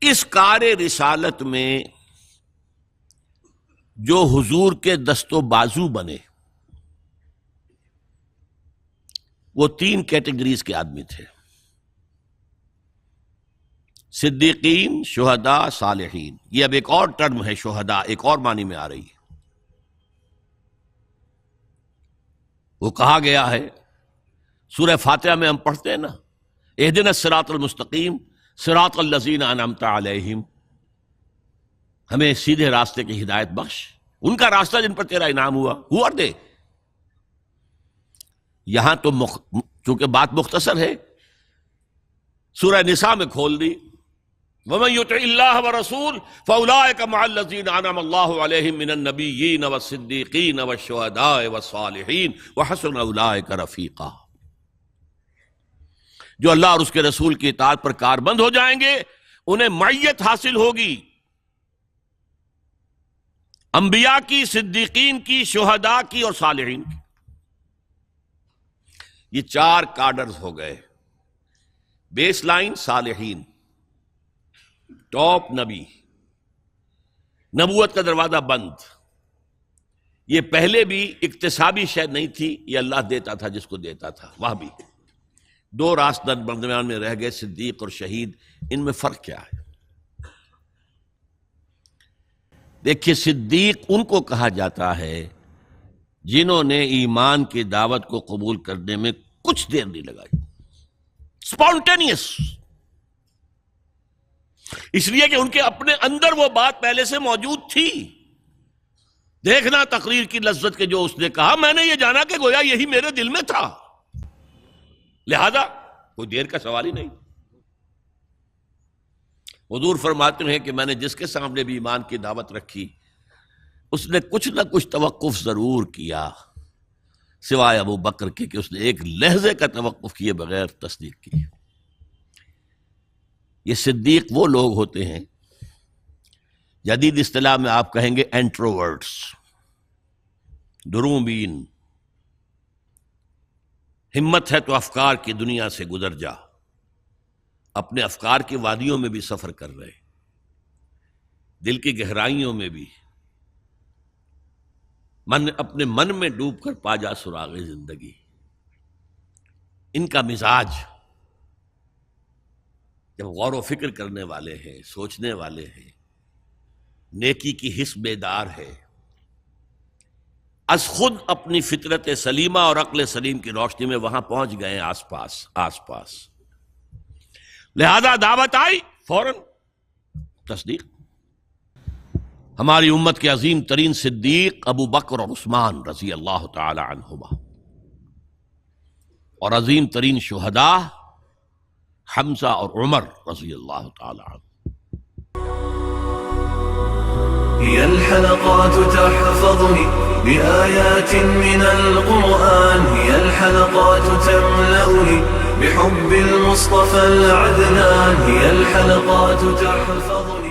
اس کار رسالت میں جو حضور کے دست و بازو بنے وہ 3 کیٹیگریز کے آدمی تھے: صدیقین، شہداء، صالحین۔ یہ اب ایک اور ٹرم ہے، شہداء ایک اور معنی میں آ رہی ہے۔ وہ کہا گیا ہے سورہ فاتحہ میں، ہم پڑھتے ہیں نا، اہدنا الصراط المستقیم صراط الذین انعمت علیہم، ہمیں سیدھے راستے کی ہدایت بخش، ان کا راستہ جن پر تیرا انعام ہوا۔ ہو اور دے، یہاں تو چونکہ بات مختصر ہے، سورہ نساء میں کھول دی، وَمَن يُطِعِ اللَّهَ وَرَسُولَهُ فَأُولَٰئِكَ مَعَ الَّذِينَ أَنْعَمَ اللَّهُ عَلَيْهِم مِّنَ النَّبِيِّينَ وَالصِّدِّيقِينَ وَالشُّهَدَاءِ وَالصَّالِحِينَ وَحَسُنَ أُولَٰئِكَ رَفِيقًا۔ جو اللہ اور اس کے رسول کی اطاعت پر کاربند ہو جائیں گے انہیں معیت حاصل ہوگی، انبیاء کی، صدیقین کی، شہداء کی اور صالحین کی۔ یہ 4 کارڈرز ہو گئے۔ بیس لائن صالحین، ٹاپ نبی، نبوت کا دروازہ بند۔ یہ پہلے بھی اکتسابی شے نہیں تھی، یہ اللہ دیتا تھا جس کو دیتا تھا۔ وہاں بھی 2 راستہ درمیان میں رہ گئے، صدیق اور شہید۔ ان میں فرق کیا ہے؟ دیکھیے، صدیق ان کو کہا جاتا ہے جنہوں نے ایمان کی دعوت کو قبول کرنے میں کچھ دیر نہیں لگائی، اسپونٹینیس، اس لیے کہ ان کے اپنے اندر وہ بات پہلے سے موجود تھی۔ دیکھنا تقریر کی لذت کے جو اس نے کہا، میں نے یہ جانا کہ گویا یہی میرے دل میں تھا، لہذا کوئی دیر کا سوال ہی نہیں۔ حضور فرماتے ہیں کہ میں نے جس کے سامنے بھی ایمان کی دعوت رکھی اس نے کچھ نہ کچھ توقف ضرور کیا، سوائے ابو بکر کے کہ اس نے ایک لحظے کا توقف کیے بغیر تصدیق کی۔ یہ صدیق وہ لوگ ہوتے ہیں، جدید اصطلاح میں آپ کہیں گے انٹروورٹس، دروبین۔ ہمت ہے تو افکار کی دنیا سے گزر جا، اپنے افکار کی وادیوں میں بھی سفر کر رہے، دل کی گہرائیوں میں بھی، اپنے من میں ڈوب کر پا جا سراغ زندگی۔ ان کا مزاج جب غور و فکر کرنے والے ہیں، سوچنے والے ہیں، نیکی کی حس بیدار ہے، از خود اپنی فطرت سلیمہ اور عقل سلیم کی روشنی میں وہاں پہنچ گئے آس پاس، لہذا دعوت آئی فوراً تصدیق۔ ہماری امت کے عظیم ترین صدیق ابو بکر اور عثمان رضی اللہ تعالی عنہما، اور عظیم ترین شہداء حمزہ اور عمر رضی اللہ تعالی عنہ۔ هي الحلقات تحفظني بآيات من القرآن، هي الحلقات تملأني بحب المصطفى العدنان، هي الحلقات تحفظني